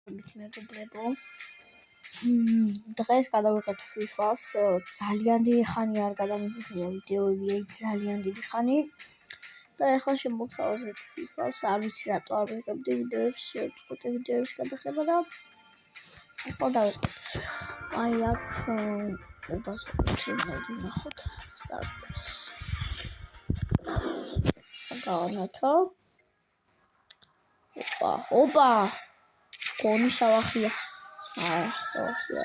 მეგობრებო, დღეს გადავიღეთ FIFA-ს, ძალიან დიდი ხანი არ გადამიღია ვიდეოები, ძალიან დიდი ხანი და ახლა შემოგთავაზეთ FIFA-ს, არ ვიცი რატო არ ვიღებდი ვიდეოებს, წუთი ვიდეოების გადაღება და ახლა დავიღეთ. აი აქ უბას ვუჩვენებდი ნახოთ სტარტებს. გავანათო. ოპა! გონი შავახია. შავახია.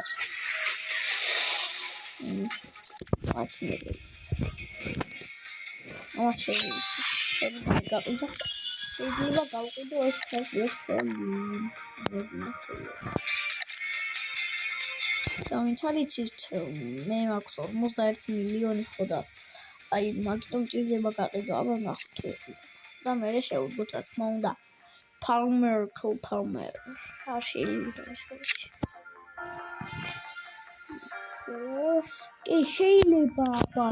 შეიძლება გავყიდო ეს ფერხი. ვინც არ იცით, მე მაქვს 51 მილიონი ხო და აი მაგიტომ ჭირდება გაყიდო, აბა ნახოთ და მე შევუდგოთ რა თქმა უნდა. Palmer. არ შეიძლება ეს ხალხი. კი შეიძლება აბა.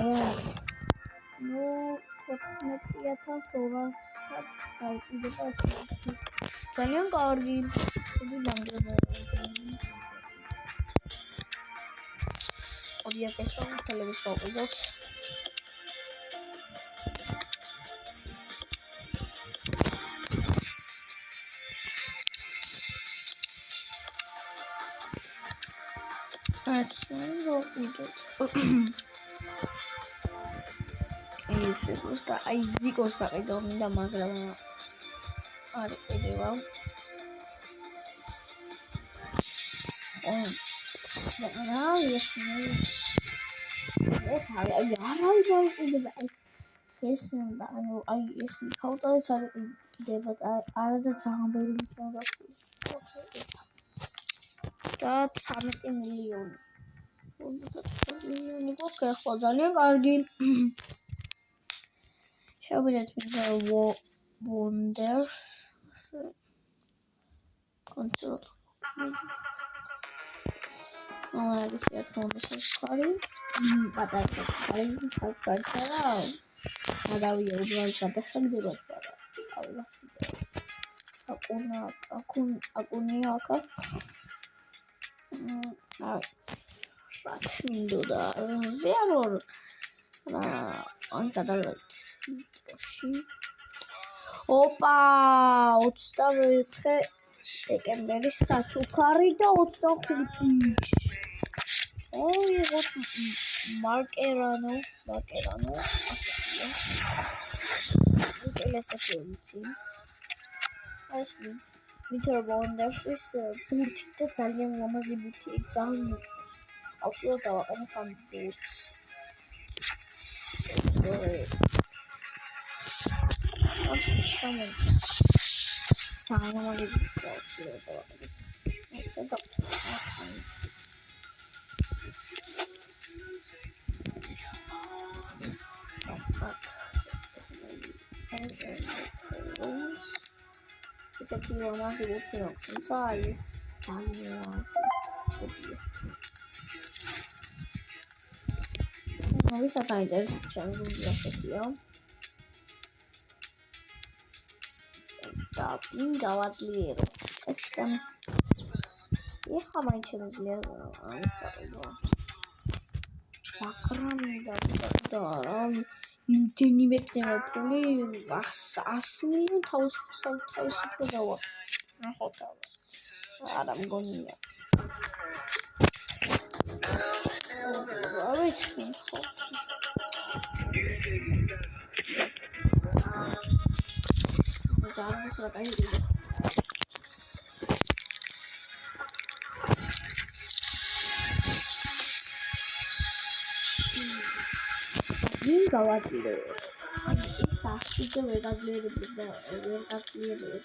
14200 დაიწყება ეს. ძალიან კარგი. ხუდი დამდგება. ოდიაკ ეს ფოტოების გავყიდოთ. ეს უბრალოდ აი ზიკოს გაყიდო მინდა, მაგრამ არ ყიდება. ეს ქაუტაძეც არ ყიდება, არადა ძალიან ბევრი მისმა და 13 მილიონი. გქონდა ახლა ძალიან კარგი. შევიდეთ მინდა Wonders კონტროლ. ეს რა თქმა უნდა შეხვარი. პატარა ხალხი. არავია უბრალოდ გადასაგდებად და ავილას აკუნია აქა. რაც მინდოდა ზეარორ ან გადავიდეთ. ოპა 24 დეკემბერის საჩუქარი და 25-ის. ვიღოთ მარკერანო ასეთია. ესეთი ვიცი. ეს Winter Wonders-ის ბურთი და ძალიან ლამაზი ბურთი, ძალიან მოწონს. აუცილებლად დავაყენებ ამ ბურთს. ესეთი ლამაზი ბურთი აქვს, თუმცა ეს ძალიან ლამაზი ბურთია. ვისაც აინტერესებს ჩემი გუნდი ასეთია. და ვინ გავაძლიერო. ეხლა მაინც შემიძლია ამის გაყიდვა. მაგრამ და რა იმდენი მექნება ფული 100 მილიონი თავისუფლად დავა. ნახოთ. არა მგონია. ვიცი ხო. Darnos la calle. Vin gavatile. Saşıcı ve gazleri burada. Gazleri.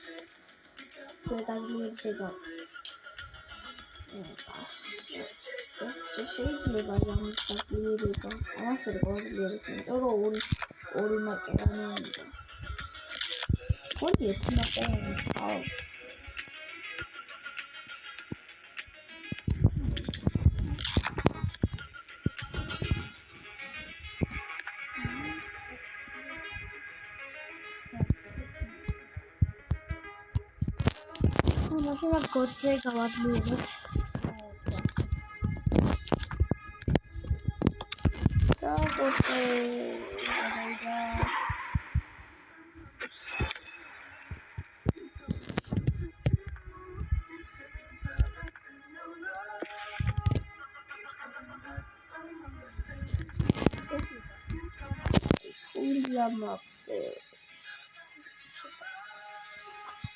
შეიძლება ზამის გაზლიერება. ამას ვერ გავაძლიერებ, იმიტომ რომ ორი მარკერანი უნდა. Ходи, это напомню. მაშინ მაგ გოძზე გავაზლიებო. და გოძზე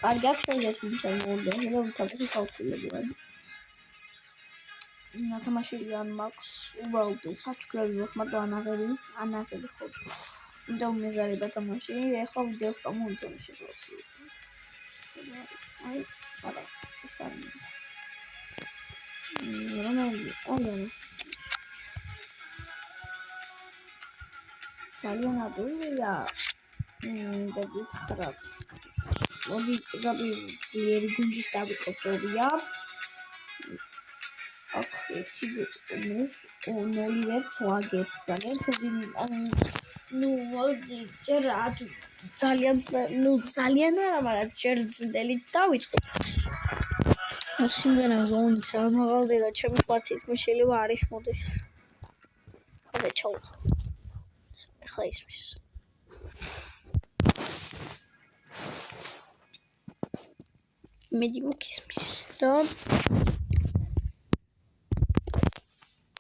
კარგი აქცენტი მიცემული, რომ თავი ხალხილებია. ნათამაშია მაქვს უბრალოდ საჩუქრები მოხმარდა ანაღელი ხო. იმიტომ მეზარება თამაში, ეხლა ვიდეოს გამოვიწონე შეგვასწავლე. აი, არა, ისანი. ძალიან ადვილია. და გითხრათ. მოდი ძლიერი გუნდის დავიწყებია. აქ ტიბეტს 0-1 ვაგებ. ძალიან ცუდი ну მოდი ჯერ ძალიან არა, მაგრამ ჯერ ძნელით დავიწყო. სიმღერა ზონით ამაღალზე და ჩემი პარტიის მე შეიძლება არის მოდის. ხოდა ჩავუწყო. ეხლა ისმის. მედი მოგისმის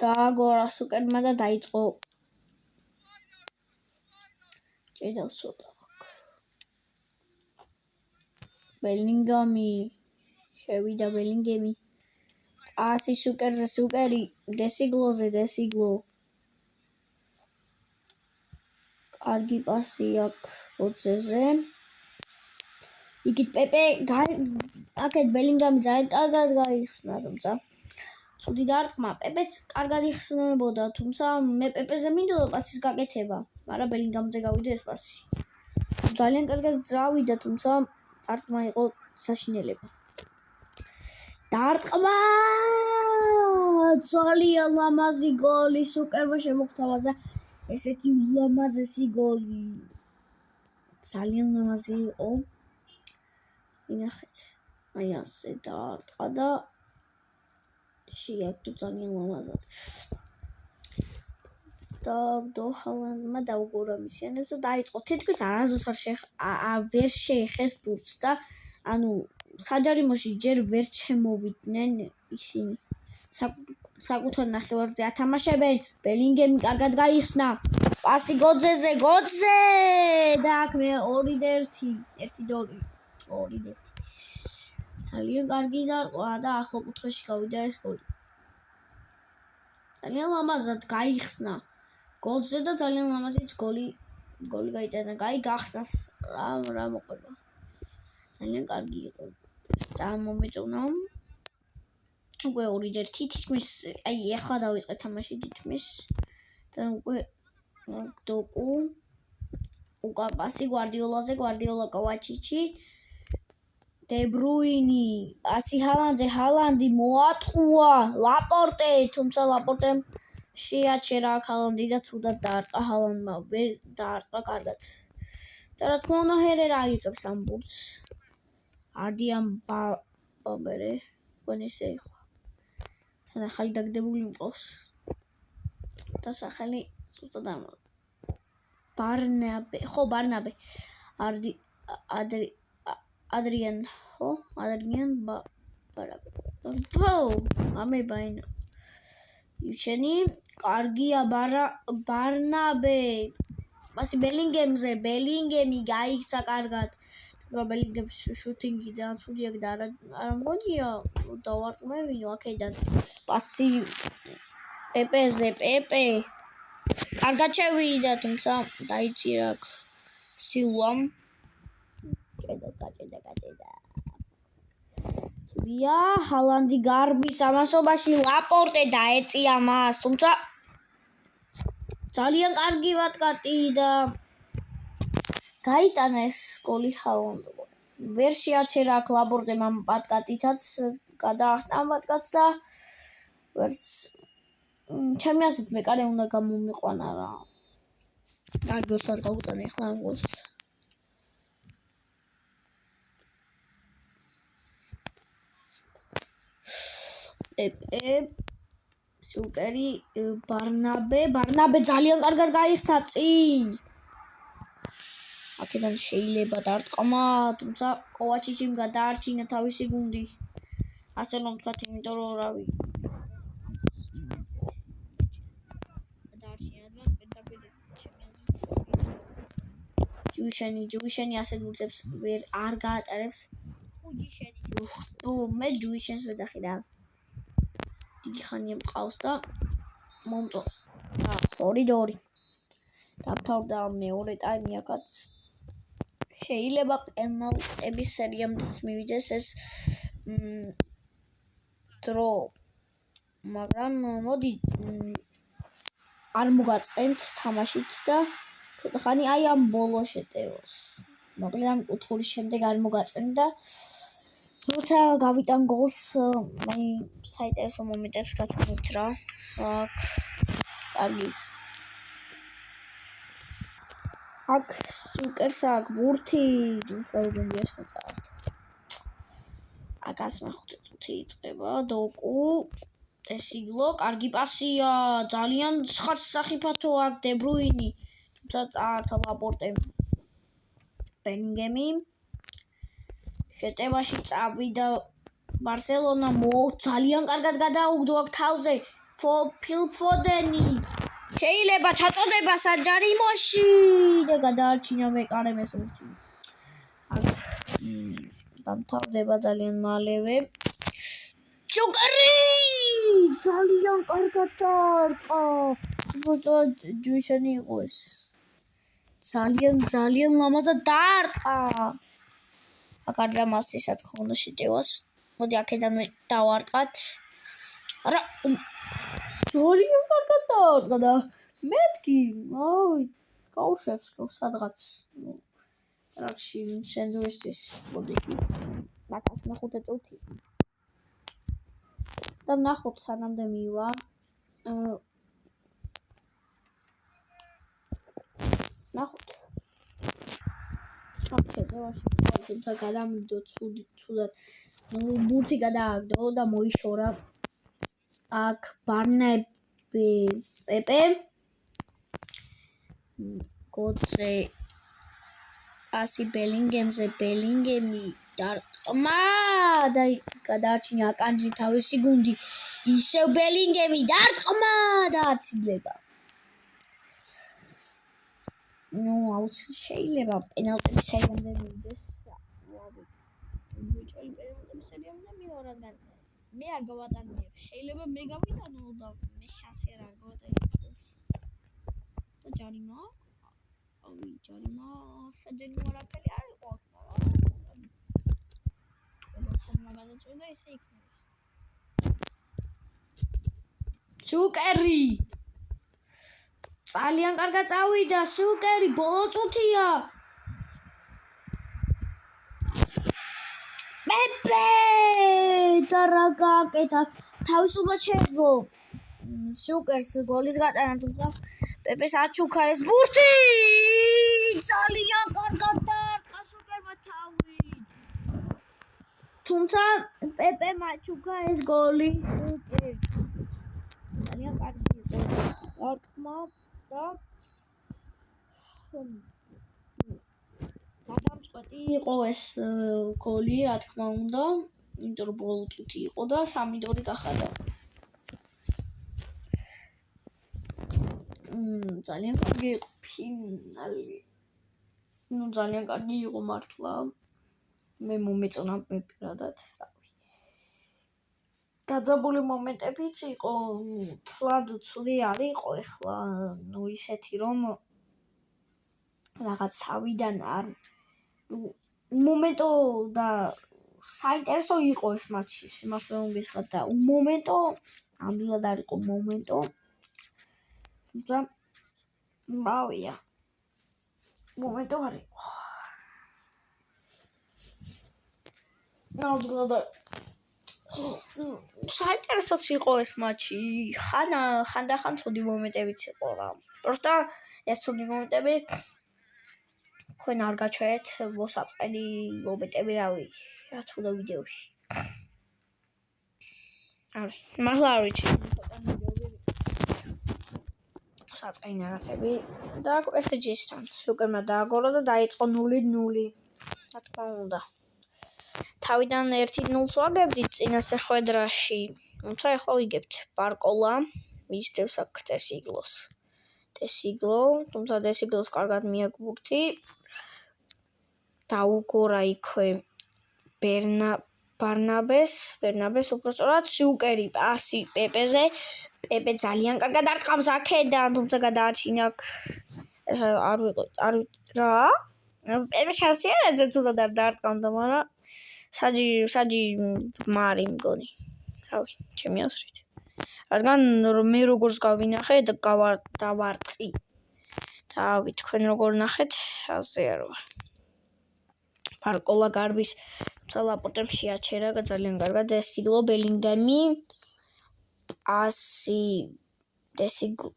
და გორა სუკერმა და დაიწყო. ჭედავს სოდა აქვს. ბელინგამი შევიდა ბელინგემი. პასი სუკერზე სუკერი, დესიგლოზე დესიგლო. კარგი პასი აქვს გოძეზე. იქით პეპე აქეთ ბელინგამი ძალიან კარგად გაიხსნა, თუმცა ცუდი დარტყმა. პეპეც კარგად იხსნებოდა, თუმცა მე პეპეზე მინდოდა პასის გაკეთება, მაგრამ ბელინგამზე გავიდა ეს პასი. ძალიან კარგად წავიდა, თუმცა დარტყმა იყო საშინელება. დარტყმა! ძალიან ლამაზი გოლი სუკერმა შემოგთავაზა. ესეთი ულამაზესი გოლი. ძალიან ლამაზი იყო. ინახეთ. აი ასე დარტყა და შეიარაღდა ძალიან ლამაზად. და დოჰალანდმა დაუგორა მისიანებს და დაიწყო. თითქმის არასდროს ვერ შეეხეს ბურთს და ანუ საჯარიმოში ჯერ ვერ შემოვიდნენ ისინი. საკუთარ ნახევარზე ათამაშებენ. ბელინგემი კარგად გაიხსნა. პასი გოძეზე, გოძე! და აქ მე 2-1, 1-2. ძალიან კარგი დარტყმა და ახლო კუთხეში გავიდა ეს გოლი. ძალიან ლამაზად გაიხსნა გოძზე და ძალიან ლამაზიც გოლი გაიტანა. გახსნა რა მოყვება. ძალიან კარგი იყო. წარმომეწონა. უკვე 2-1 თითქმის აი ეხლა დავიწყე თამაში თითქმის და უკვე დოკუ უკა პასი გვარდიოლაზე, გვარდიოლა კოვაჩიჩი, დებრუინი, პასი ჰალანდზე, ჰალანდი მოატყუა, ლაპორტე, თუმცა ლაპორტემ შეაჩერა აქ ჰალანდი და თუდად დაარტყა ჰალანდმა, ვერ დაარტყა კარგად. და რა თქმა უნდა ჰერერა აიღებს ამ ბურთს. არდიან ბამბერე, თქვენ ისე იყო. თან ახალი დაგდებული მყავს. და სახელი ზუსტად ამბობ. ბარნაბე. ადრიან, ხო? ადრიან ამებაინო. შენი კარგია ბარნაბე. პასი ბელინგემზე, ბელინგემი გაიქცა კარგად. და ბელინგემს შუტინგი ძალიან ცუდი აქვს და არ მგონია დავარწმევინო აქედან. პასი პეპეზე, პეპე. კარგად შევიდა, თუმცა დაიჭირა სილვამ. გაჭედა. ცუდია, ჰალანდი გარბის ამასობაში ლაპორტე დაეწია მას, თუმცა ძალიან კარგი ვატკატი და გაიტანა ეს გოლი ჰალანდმა. ვერ შეაჩერა აქ ლაპორტემ ამ ვატკატითაც, გადაახტა ამ ვატკატს და ვერც ჩემი აზრით მეკარე უნდა გამომიყვანა რა. კარგი ოსად გაუტანა ახლა ამ გოლს. პეპე, სუკერი, ბარნაბე ძალიან კარგად გაიხსნა წინ. აქედან შეიძლება დარტყმა, თუმცა კოვაჩიჩიმ გადაარჩინა თავისი გუნდი. ასე რომ ვთქვათ, იმიტომ რომ რავი. გადაარჩინა რადგან პირდაპირ ჯუიშენი ასე გულწებს არ გაატარებს. მე ჯუიშენს ვეძახი რა. დიდი ხანია მყავს და მომწონს. 2-2. დამთავრდა მეორე ტაიმი აქაც. შეიძლება პენალტების სერიამდეც მივიდეს ეს დრო. მაგრამ მოდი არ მოგაწყენთ თამაშით და ცოტა ხანი აი ამ ბოლო შეტევას. მოკლედ ამ კუთხურის შემდეგ არ მოგაწყენთ და როცა გავიტან გოლს მე საინტერესო მომენტებს გათვალოთ რა. აქ კარგი. აქ სუკერს აქ ბურთი თუმცა უგუნდიას მოწავთ. აქ 105 იწყება დოკუ ესიგლო კარგი პასია ძალიან სახიფათო აქ დებრუინი თუმცა წაართვა ლაპორტე ბელინგემი შეტევაში წავიდა ბარსელონა ძალიან კარგად გადაუგდო აქ თავზე ფილ ფოდენი შეიძლება ჩაწოდება საჯარიმოში და გადაარჩინა მეკარე მესურთი აქ დამთავრდება ძალიან მალევე ჯოკერი ძალიან კარგად დარტყა უბრალოდ ჯუიშენი იყო ეს ძალიან ლამაზად დარტყა აქ არ დამასწრისაც ქონდა შეტევას მოდი აქედან დავარტყათ არა ძალიან კარგად დარტყა და მეთქი აი გაუშვებს სადღაც ტრაქში სენდვიჩის მოდი მაგას ნახოთ წუთი და ნახოთ სანამდე მივა ნახოთ შეტევაში თუმცა გადამიგდო ცუდად ბურთი გადააგდო და მოიშორა აქ ბარნაბე პეპე გოძე ასი ბელინგემზე ბელინგემი დარტყმა და გადაარჩინა აკანჯი თავისი გუნდი ისევ ბელინგემი დარტყმა და აცილება შეიძლება პენალტების სერიამდე მივიდეს ბიჭელი პენალტების სერიამდე მივა რადგან მე არ გავატარებ შეიძლება მე გავიტანო და მე შანსი არ გავატარებ და ჯარიმა საჯარიმო არაფერი არ იყო როცა მაგადაწვევა ისე იქნება სუკერი ძალიან კარგად წავიდა სუკერი ბოლო წუთია პეპე და რა გააკეთა თავისუფლად შეეძლო სუკერს გოლის გატანა თუმცა პეპეს აჩუქა ეს ბურთი ძალიან კარგად დარტყა სუკერმა თავით თუმცა პეპემ აჩუქა ეს გოლი ძალიან კარგი იყო დარტყმა და გადამწყვეტი იყო ეს გოლი რა თქმა უნდა იმიტომ რომ ბოლო წუთი იყო და 3-2 გახადა ძალიან კარგი იყო ფინალი ძალიან კარგი იყო მართლა მე მომეწონა მე პირადად დაძაბული მომენტებიც იყო თლად უცვლი არ იყო ეხლა ისეთი რომ რაღაც თავიდან არ მომენტო და საინტერესო იყო ეს მატჩი სიმართლე რომ გითხრათ და მომენტო ამდენად არ იყო მომენტო თუმცა რავია მომენტო არ იყო ნამდვილად საინტერესოც იყო ეს მატჩი ხანდახან ცუდი მომენტებიც იყო რა პროსტა ეს ცუდი მომენტები თქვენ არ გაჩვენეთ მოსაწყენი მომენტები რავი რა თქმა უნდა ვიდეოში არის. მართლა არ ვიცი. საწყენი რაღაცები და ესე ჯისთან. უკერმა დააგორო და დაიწყო 0-0. რა თქმა უნდა. თავიდან 1-0-ს ვაგებდით წინასე ხვედრაში. თუმცა ახლა ვიგებთ ბარკოლა მისდევს აქ დესიგლოს. თუმცა დესიგლოს კარგად მიაგბურთი. დაუგორა იქვე ბერნაბეს უпростоრად სიუკერი პასი პეპეზე. პეპე ძალიან კარგად არტყამს აქედან, თუმცა გადაარჩინა აქ. ეს არ ვიყო რა? პეპე შანსი არ ეძებს თუნდაც არ დაარტყამდა, მაგრამ საჯი მარი მგონი. რავი, ჩემი აზრით. რადგან მე როგორც გავინახე და დავარტყი. დავით, თქვენ როგორ ნახეთ? ასე არ ვარ. ბარკოლა გარბის ლაპორტემ შეაჩერა ძალიან კარგად დესიგლო ბელინგემი პასი დესიგლო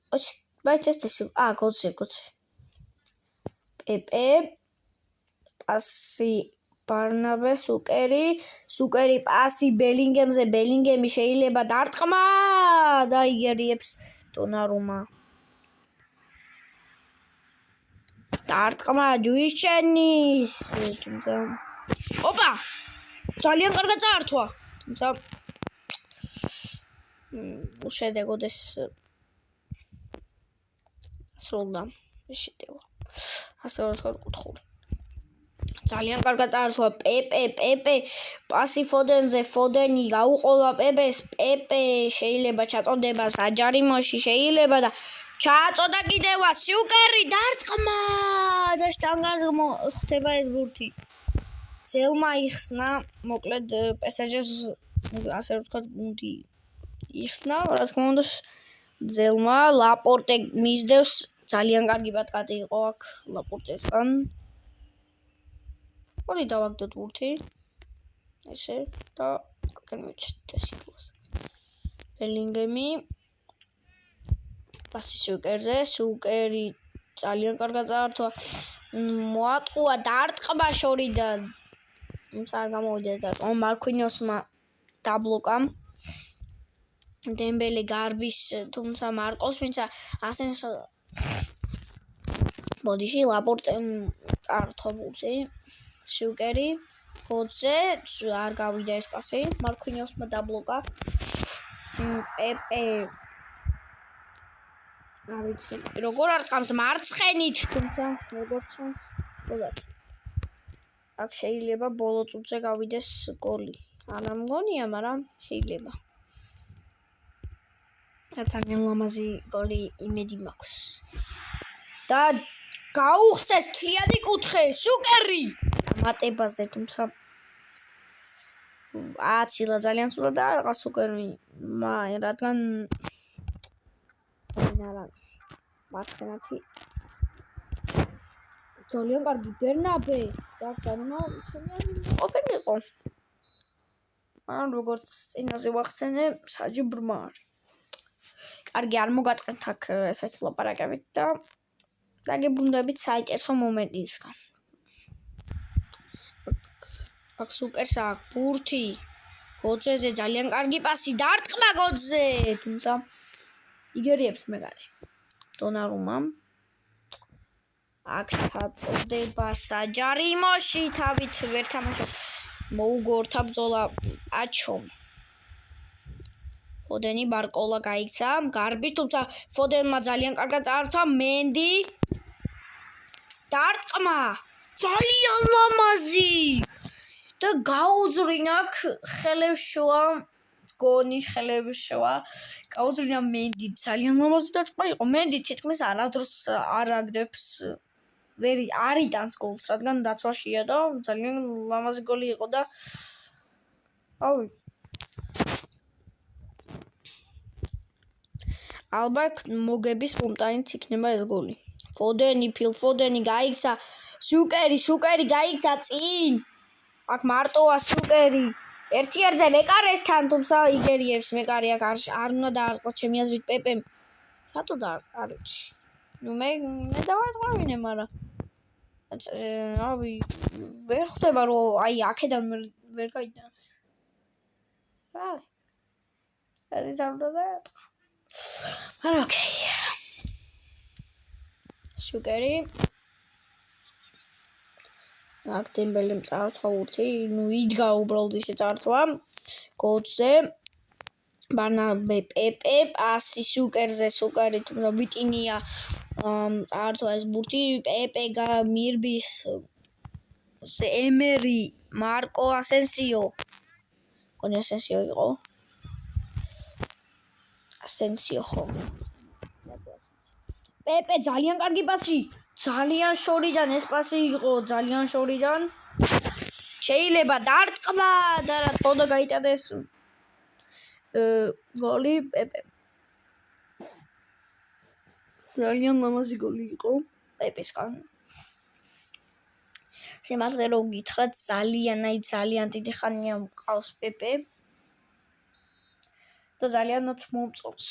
გოძე პეპე პასი ბარნაბეს სუკერი პასი ბელინგემზე ბელინგემი შეიძლება დარტყმა და იგერიებს დონარუმა დარტყმა ჯუიშენის თუმცა ოპა ძალიან კარგად წაართვა თუმცა უშედეგოდ ეს სრულდა შედეგო ასე ვთქვათ კუთხური ძალიან კარგად წაართვა პეპე პასი ფოდენზე ფოდენი გაუყოლა პეპეს პეპე შეიძლება ჩაწოდება საჯარიმოში შეიძლება და ჩაწოდა კიდევა სიუკერი დარტყმა და შტანგაზე ხდება ეს ბურთი ძელმა იხსნა მოკლედ პესაჟეს ასე ვთქვათ ბუნდი იხსნა რა თქმა უნდა ძელმა ლაპორტე მისდევს ძალიან კარგი ბატკატი იყო აქ ლაპორტესგან მოდი დავაგდოთ ბურთი ესე და გემოვჩეთ დესიგლოს ბელინგემი პასი სუკერზე სუკერი ძალიან კარგად წაართვა მოატყუა დარტყმა შორიდან თუმცა არ გამოვიდა ეს დარტყმა მარკვინიოსმა დაბლოკა დემბელე გარბის თუმცა მარკოს ვინცა ასენსო ბოდიში ლაპორტემ წაართვა ბურთი სუკერი გოძე არ გავიდა ეს პასი მარკვინიოსმა დაბლოკა პეპე ავიცი როგორ არტყამს მარცხენით თუმცა როგორ ჩანს ხოდათ აქ შეიძლება ბოლო წუთზე გავიდეს გოლი არ ამგონია მაგრამ შეიძლება ძალიან ლამაზი გოლი იმედი მაქვს და გაუხსნეს მთლიანი კუთხე სუკერი მატებაზე თუმცა აცილა ძალიან სულად არა სუკერი რადგან მარცხენათი ძალიან კარგი ბერნაბე და ყოფილიყო მაგრამ როგორც წინაზე ვახსენე საჯი ბრმა არის კარგი არ მოგაწყენთ აქ ესეთი ლაპარაკებით და დაგებრუნდებით საინტერესო მომენტისგან აქ სუკერს აქ ბურთი გოძეზე ძალიან კარგი პასი დარტყმა გოძე თუმცა იგერიებს მეგარე დონარუმა აქ ჩაწოდება საჯარიმოში თავით ვერ თამაშობს მოუგორთა ბრძოლა აჩო ფოდენი ბარკოლა გაიქცა გარბის თუმცა ფოდენმა ძალიან კარგად წაართვა მენდი დარტყმა ძალიან ლამაზი და გაუძრინა ხელებშუა გონი ხელებშუა გაუძრინა მენდი ძალიან ლამაზი დარტყმა იყო მენდი თითქმის არადროს არ აგდებს ვერ არიტანს გოლს რადგან დაცვაშია და ძალიან ლამაზი გოლი იყო და ავი ალბათ მოგების პუნქტით იქნება ეს გოლი ფოდენი გაიქცა სუკერი გაიქცა წინ აქ მარტოა სუკერი ერთიერთზე მეკარესთან თუმცა იგერიებს მეკარი აქ არ უნდა დაარტყოს ჩემი აზრით პეპემ რატო დაარტყარიჩი მე დავარტყავინე მაგრამ რავი ვერ ხვდება რომ აი აქედან ვერ გაიტანს რავი არის ამბობა. არა, ოკეი. სუკერი. აქ დემბელემ წართვა ურთი, იდგა უბრალოდ ისე წართვა. კოუჩზე. ბარნაბე პეპე პასი სუკერზე სუკერი თუმცა ვიტინია წართვა ეს ბურთი პეპე მიირბის ემერი მარკო ასენსიო კონი ასენსიო იყო ასენსიო ხო პეპე ძალიან კარგი პასი ძალიან შორიდან ეს პასი იყო ძალიან შორიდან შეიძლება დარწმა და რა თქმა უნდა გაიტანეს გოლი პეპე ძალიან ლამაზი გოლი იყო პეპესკან სიმართლე რომ გითხრათ ძალიან დიდი ხანია მყავს პეპე და ძალიანაც მომწონს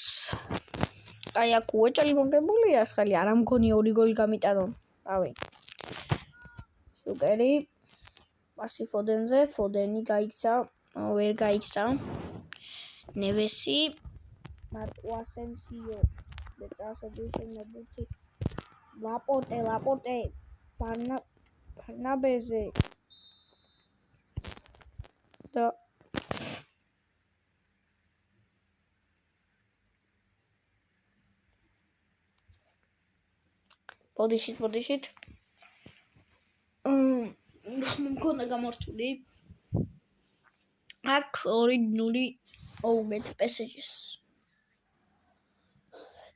აი აქ უეჭელი მოგებულია ხელი არ ამგონი 2 გოლი გამიტანონ რავი სუკერი პასი ფოდენზე ფოდენი გაიქცა ვერ გაიქცა ნევესი მარკო ასენსიო და წასოდი შემებუთი ლაპორტე ბარნაბეზე და ბოდიშით მქონდა გამართული აქ 2-0 ოუმეთ PSG-ს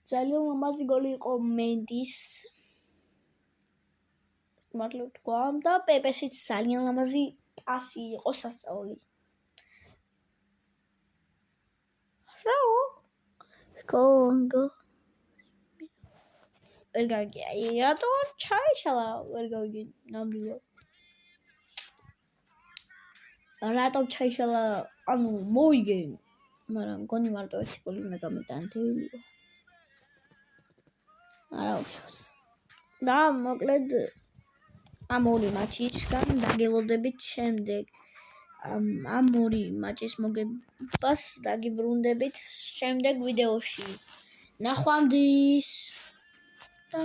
ძალიან ლამაზი გოლი იყო მენდის მართლა თქვა და პეპეშიც ძალიან ლამაზი პასი იყო სასწაული რაო სკონგო ვერ გავიგე აი რატო ჩაიშალა ვერ გავიგე ნამდვილად რატო ჩაიშალა ანუ მოიგე მაგრამ გონი მარტო ერთი გოლი უნდა გამიტანთელიო არა უშავს და მოკლედ ამ ორი მატჩისგან დაგელოდებით შემდეგ ამ ორი მატჩის მოგებას დაგიბრუნდებით შემდეგ ვიდეოში ნახვამდის